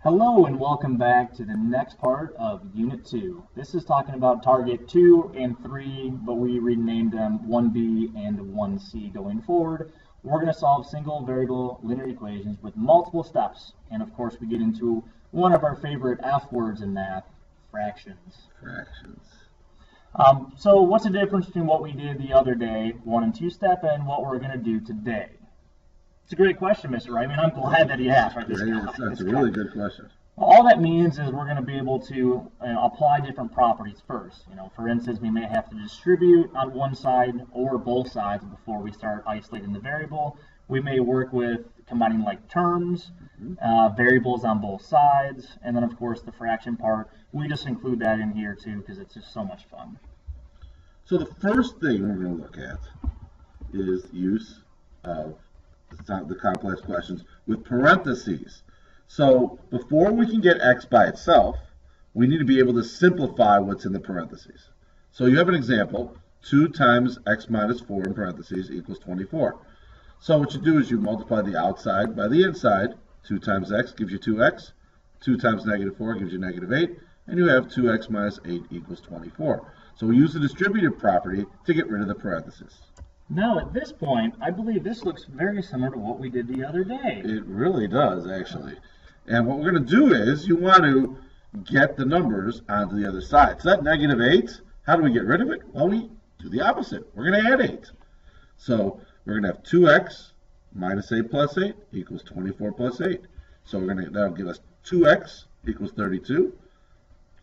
Hello and welcome back to the next part of Unit 2. This is talking about Target 2 and 3, but we renamed them 1B and 1C going forward. We're going to solve single variable linear equations with multiple steps. And of course we get into one of our favorite F words in math, fractions. So what's the difference between what we did the other day, 1 and 2 step, and what we're going to do today? It's a great question, Mr. Reitman. I'm glad that he asked. Right? That's a really good question. All that means is we're going to be able to apply different properties first. For instance, we may have to distribute on one side or both sides before we start isolating the variable. We may work with combining like terms, variables on both sides, and then of course the fraction part. We just include that in here too because it's just so much fun. So the first thing we're going to look at is use of the complex questions with parentheses. So before we can get x by itself, we need to be able to simplify what's in the parentheses. So you have an example, 2 times x minus 4 in parentheses equals 24. So what you do is you multiply the outside by the inside. 2 times x gives you 2x. 2 times negative 4 gives you negative 8. And you have 2x minus 8 equals 24. So we use the distributive property to get rid of the parentheses. Now, at this point, I believe this looks very similar to what we did the other day. It really does, actually. And what we're going to do is you want to get the numbers onto the other side. So that negative 8, how do we get rid of it? Well, we do the opposite. We're going to add 8. So we're going to have 2x minus 8 plus 8 equals 24 plus 8. So that'll give us 2x equals 32.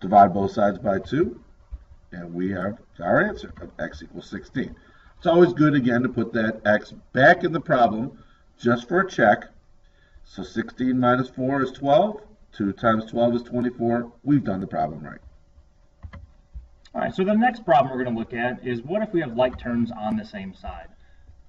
Divide both sides by 2. And we have our answer of x equals 16. It's always good, again, to put that x back in the problem just for a check. So 16 minus 4 is 12. 2 times 12 is 24. We've done the problem right. All right, so the next problem we're going to look at is what if we have like terms on the same side?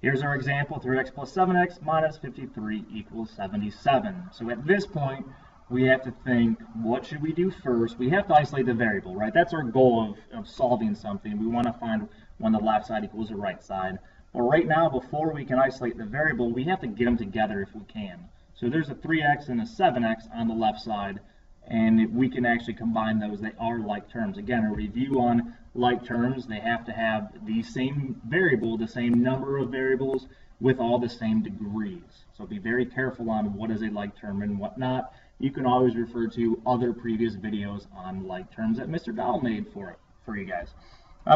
Here's our example, 3x plus 7x minus 53 equals 77. So at this point, we have to think, what should we do first? We have to isolate the variable, right? That's our goal of solving something. We want to find when the left side equals the right side. But right now, before we can isolate the variable, we have to get them together if we can. So there's a 3x and a 7x on the left side, and if we can actually combine those, they are like terms. Again, a review on like terms, they have to have the same variable, the same number of variables with all the same degrees. So be very careful on what is a like term and what not. You can always refer to other previous videos on like terms that Mr. Dahl made for you guys.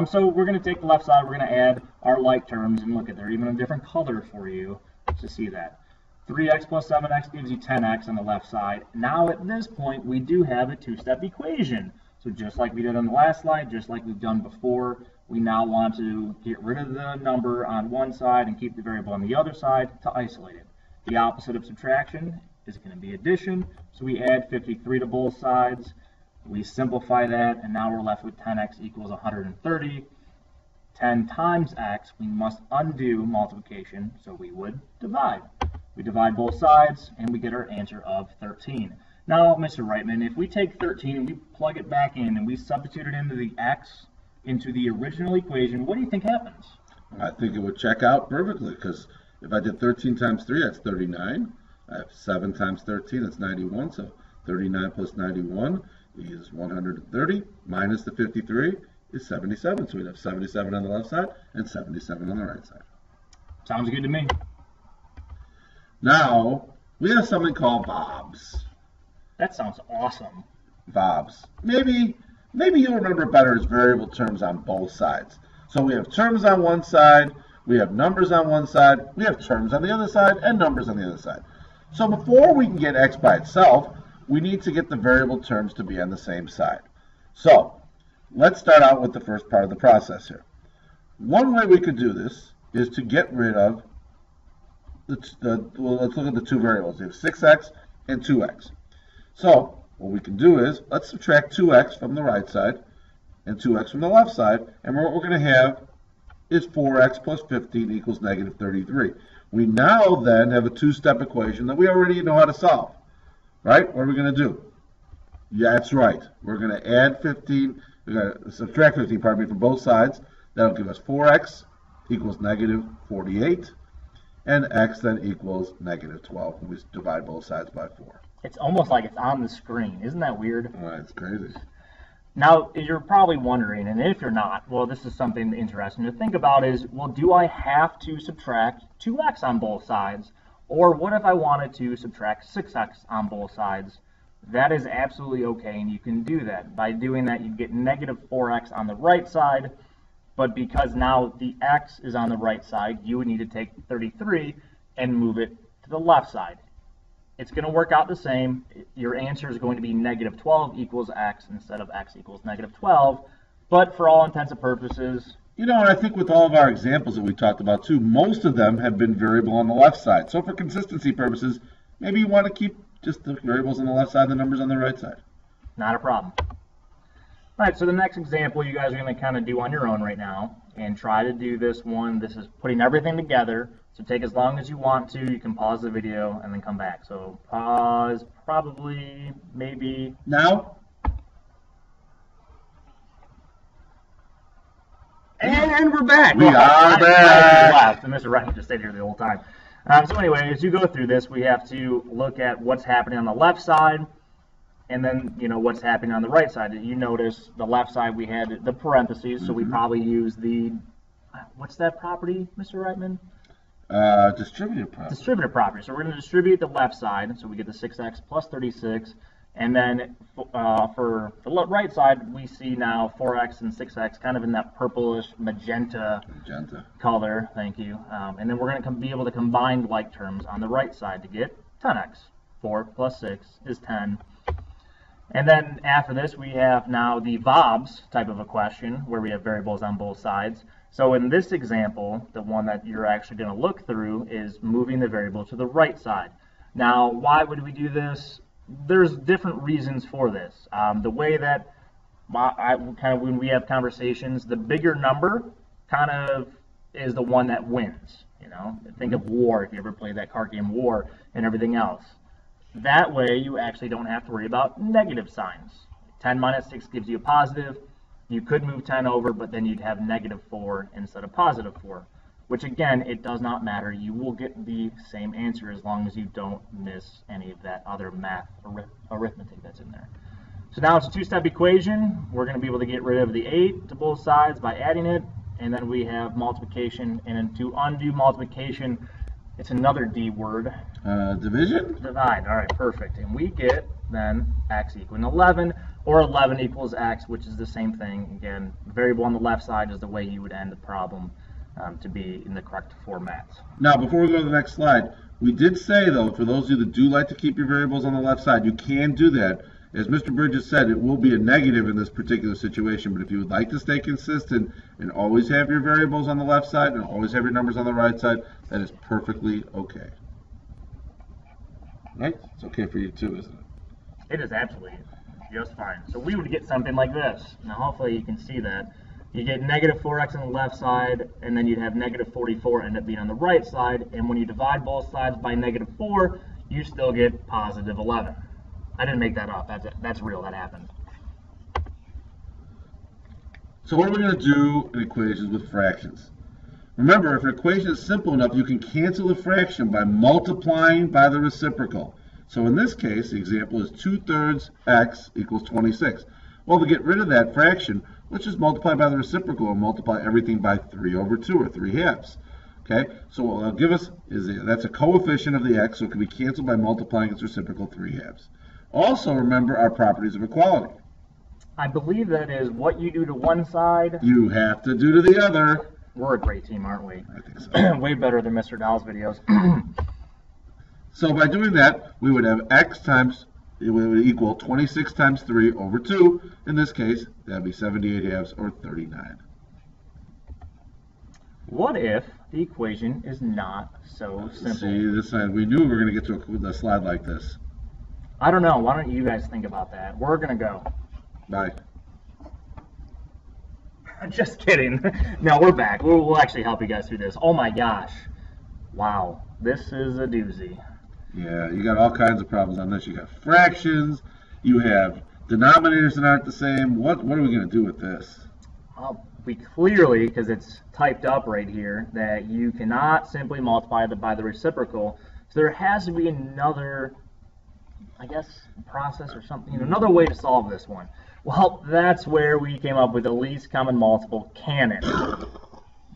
So we're going to take the left side, we're going to add our like terms, and look at, they're even a different color for you to see that. 3x plus 7x gives you 10x on the left side. Now at this point, we do have a two-step equation. So just like we did on the last slide, just like we've done before, we now want to get rid of the number on one side and keep the variable on the other side to isolate it. The opposite of subtraction is going to be addition. So we add 53 to both sides. We simplify that, and now we're left with 10x equals 130. 10 times x, we must undo multiplication, so we would divide. We divide both sides, and we get our answer of 13. Now, Mr. Reitman, if we take 13 and we plug it back in and we substitute it into the x, into the original equation, what do you think happens? I think it would check out perfectly, because if I did 13 times 3, that's 39. I have 7 times 13, that's 91. So 39 plus 91 is 130, minus the 53 is 77. So we'd have 77 on the left side and 77 on the right side. Sounds good to me. Now, we have something called VOBs. That sounds awesome. VOBs. Maybe you'll remember it better as variable terms on both sides. So we have terms on one side, we have numbers on one side, we have terms on the other side, and numbers on the other side. So before we can get x by itself, we need to get the variable terms to be on the same side. So let's start out with the first part of the process here. One way we could do this is to get rid of well, let's look at the two variables. We have 6x and 2x. So what we can do is let's subtract 2x from the right side and 2x from the left side, and what we're going to have is 4x plus 15 equals negative 33. We now then have a two-step equation that we already know how to solve. Right? What are we going to do? Yeah, that's right. We're going to add 15, we're going to subtract 15, pardon me, from both sides. That'll give us 4x equals negative 48, and x then equals negative 12 when we divide both sides by 4. It's almost like it's on the screen. Isn't that weird? Oh, it's crazy. Now, you're probably wondering, and if you're not, well, this is something interesting to think about is, well, do I have to subtract 2x on both sides? Or what if I wanted to subtract 6x on both sides? That is absolutely okay, and you can do that. By doing that, you get negative 4x on the right side, but because now the x is on the right side, you would need to take 33 and move it to the left side. It's going to work out the same. Your answer is going to be negative 12 equals x instead of x equals negative 12. But for all intents and purposes, You know, and I think with all of our examples that we talked about too, most of them have been variable on the left side. So for consistency purposes, maybe you want to keep just the variables on the left side and the numbers on the right side. not a problem. All right, so the next example you guys are going to kind of do on your own right now and try to do this one. This is putting everything together. So take as long as you want to. You can pause the video and then come back. So pause, probably, maybe. Now, And we're back. We are back. I left, and Mr. Wright just stayed here the whole time. So anyway, as you go through this, we have to look at what's happening on the left side, and then what's happening on the right side. You notice the left side we had the parentheses, so we probably use the what's that property, Mr. Reitman? distributive property. Distributive property. So we're going to distribute the left side, so we get the 6x plus 36. And then for the right side, we see now 4x and 6x kind of in that purplish magenta color. Thank you. And then we're going to be able to combine like terms on the right side to get 10x. 4 plus 6 is 10. And then after this, we have now the VOBS type of a question where we have variables on both sides. So in this example, the one that you're actually going to look through is moving the variable to the right side. Now, why would we do this? There's different reasons for this. The way that when we have conversations, the bigger number kind of is the one that wins. Think of War, if you ever played that card game War, and everything else. That way, you actually don't have to worry about negative signs. 10 minus 6 gives you a positive. You could move 10 over, but then you'd have negative 4 instead of positive 4. Which again, it does not matter. You will get the same answer as long as you don't miss any of that other math arithmetic that's in there. So now it's a two-step equation. We're going to be able to get rid of the 8 to both sides by adding it, and then we have multiplication. And then to undo multiplication, it's another D word. Division? Divide. All right, perfect. And we get then x equaling 11, or 11 equals x, which is the same thing. Again, variable on the left side is the way you would end the problem. To be in the correct format. Now, before we go to the next slide, we did say, though, for those of you that do like to keep your variables on the left side, you can do that. As Mr. Bridges said, it will be a negative in this particular situation, but if you would like to stay consistent and always have your variables on the left side and always have your numbers on the right side, that is perfectly okay. Right? It's okay for you too, isn't it? It is absolutely just fine. So we would get something like this. Now, hopefully you can see that. You get negative 4x on the left side, and then you'd have negative 44 end up being on the right side. And when you divide both sides by negative 4, you still get positive 11. I didn't make that up. That's real. That happened. So what are we going to do in equations with fractions? Remember, if an equation is simple enough, you can cancel the fraction by multiplying by the reciprocal. So in this case, the example is 2/3 x equals 26. Well, to get rid of that fraction, let's just multiply by the reciprocal and multiply everything by 3/2 or 3/2. Okay, so what it'll give us is that's a coefficient of the x, so it can be canceled by multiplying its reciprocal 3/2. Also, remember our properties of equality. I believe that is what you do to one side, You have to do to the other. We're a great team, aren't we? I think so. Way better than Mr. Dahl's videos. So by doing that, we would have x times, it would equal 26 times 3 over 2. In this case, that would be 78/2 or 39. What if the equation is not so simple? See, this side, we knew we were going to get to a slide like this. I don't know. Why don't you guys think about that? We're going to go. Bye. Just kidding. No, we're back. We'll actually help you guys through this. Oh my gosh. Wow. This is a doozy. Yeah, you got all kinds of problems on this. You got fractions. You have denominators that aren't the same. What are we going to do with this? We clearly, because it's typed up right here, that you cannot simply multiply by the reciprocal. So there has to be another I guess, process or something, another way to solve this one. Well, that's where we came up with the least common multiple, canon.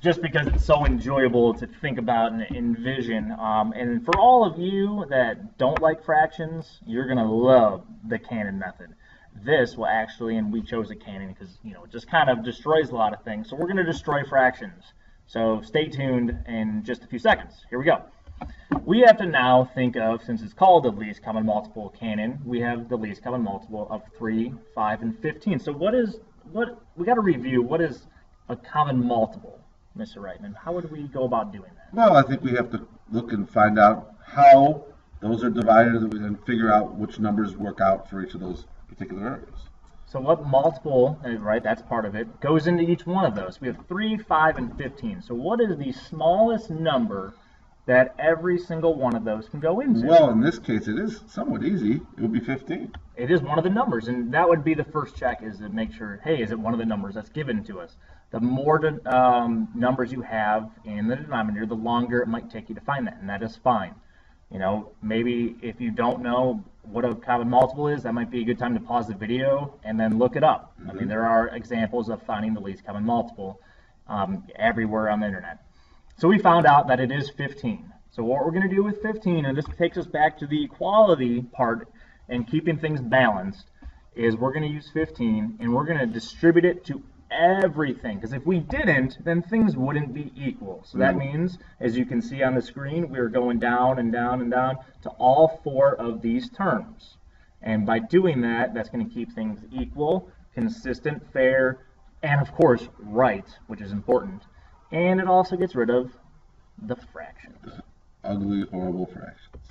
Just because it's so enjoyable to think about and envision. And for all of you that don't like fractions, you're going to love the canon method. This will actually, and we chose a canon because, it just kind of destroys a lot of things. So we're going to destroy fractions. So stay tuned in just a few seconds. Here we go. We have to now think of, since it's called the least common multiple canon, we have the least common multiple of 3, 5, and 15. So we got to review, what is a common multiple, Mr. Reitman? How would we go about doing that? Well, I think we have to look and find out how those are divided and figure out which numbers work out for each of those particular areas. So what multiple, right, that's part of it, goes into each one of those. We have 3, 5, and 15. So what is the smallest number that every single one of those can go into? Well, in this case, it is somewhat easy. It would be 15. It is one of the numbers, and that would be the first check, is to make sure, hey, is it one of the numbers that's given to us? The more numbers you have in the denominator, the longer it might take you to find that, and that is fine. Maybe if you don't know what a common multiple is, that might be a good time to pause the video and then look it up. I mean, there are examples of finding the least common multiple everywhere on the internet. So we found out that it is 15. So what we're going to do with 15, and this takes us back to the equality part and keeping things balanced, is we're going to use 15 and we're going to distribute it to everything. Because if we didn't, then things wouldn't be equal. So that means, as you can see on the screen, we're going down and down and down to all 4 of these terms. And by doing that, that's going to keep things equal, consistent, fair, and of course, right, which is important. And it also gets rid of the fractions. Ugly, horrible fractions.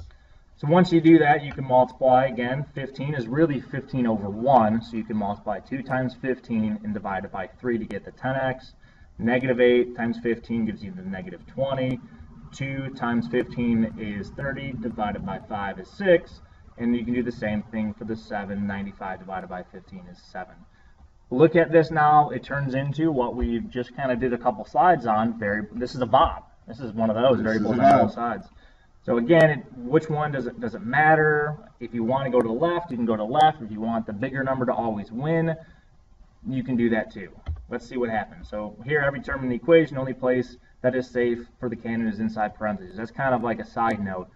So once you do that, you can multiply again. 15 is really 15 over 1, so you can multiply 2 times 15 and divide it by 3 to get the 10x. Negative 8 times 15 gives you the negative 20. 2 times 15 is 30, divided by 5 is 6. And you can do the same thing for the 7. 95 divided by 15 is 7. Look at this now. It turns into what we just kind of did a couple slides on. This is a VOB. This is one of those variables on both sides. So again, which one doesn't matter. If you want to go to the left, you can go to the left. If you want the bigger number to always win, you can do that too. Let's see what happens. So here, every term in the equation, only place that is safe for the canon is inside parentheses. That's kind of like a side note.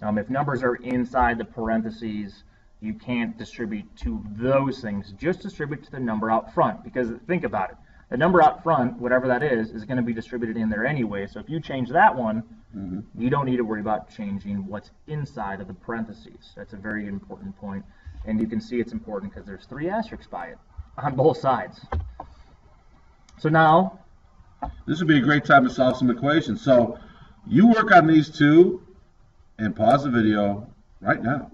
If numbers are inside the parentheses, you can't distribute to those things. Just distribute to the number out front, because think about it. The number out front, whatever that is going to be distributed in there anyway. So if you change that one, you don't need to worry about changing what's inside of the parentheses. That's a very important point. And you can see it's important because there's 3 asterisks by it on both sides. So now, this would be a great time to solve some equations. So you work on these 2 and pause the video right now.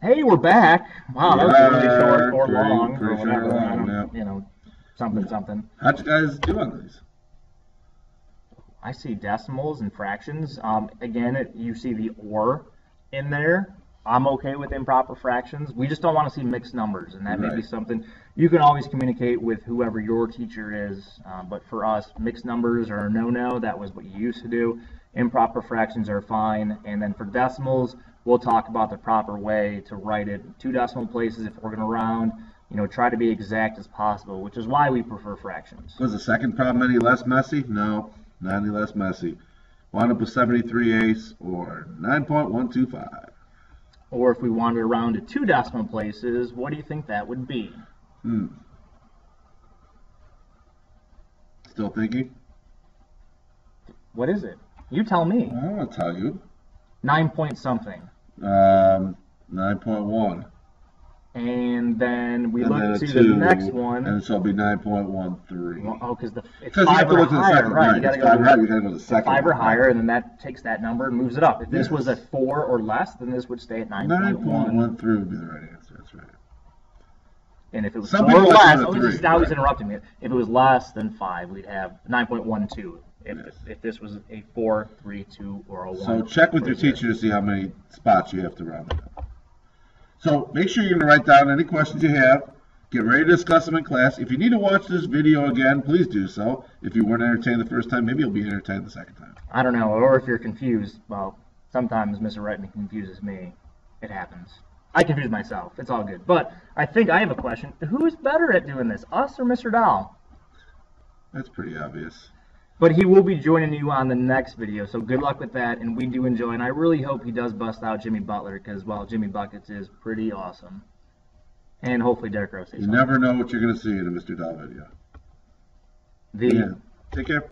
Hey, we're back. Wow, that was really short or long or whatever. Yeah. Something. How'd you guys do on these? I see decimals and fractions. Again, you see the or in there. I'm okay with improper fractions. We just don't want to see mixed numbers, and that may be something you can always communicate with whoever your teacher is. But for us, mixed numbers are a no-no. That was what you used to do. Improper fractions are fine. And then for decimals, we'll talk about the proper way to write it. 2 decimal places if we're going to round. Try to be exact as possible, which is why we prefer fractions. Was the second problem any less messy? No, not any less messy. Wound up with 73/8 or 9.125. Or if we wanted to round to 2 decimal places, what do you think that would be? Still thinking? What is it? You tell me. I'll tell you. 9 point something. 9.1. And then we look to the next one. And so it'll be 9.13. Well, oh, because it's 5 or higher, right? You got to go to the second 5 or higher, and then that takes that number and moves it up. If this was a 4 or less, then this would stay at 9.1. 9.13 would be the right answer. That's right. And if it was 4 or less, now he's interrupting me. If it was less than 5, we'd have 9.12. If this was a 4, 3, 2, or a 1. So check with your teacher to see how many spots you have to round it up. So make sure you're going to write down any questions you have. Get ready to discuss them in class. If you need to watch this video again, please do so. If you weren't entertained the first time, maybe you'll be entertained the second time. I don't know. Or if you're confused, well, sometimes Mr. Reitman confuses me. It happens. I confused myself. It's all good. But I think I have a question. Who is better at doing this, us or Mr. Dahl? That's pretty obvious. But he will be joining you on the next video, so good luck with that, and we do enjoy, and I really hope he does bust out Jimmy Butler, because, well, Jimmy Buckets is pretty awesome. And hopefully Derrick Rose. You never know what you're going to see in a Mr. Dahl video. The Yeah. Take care.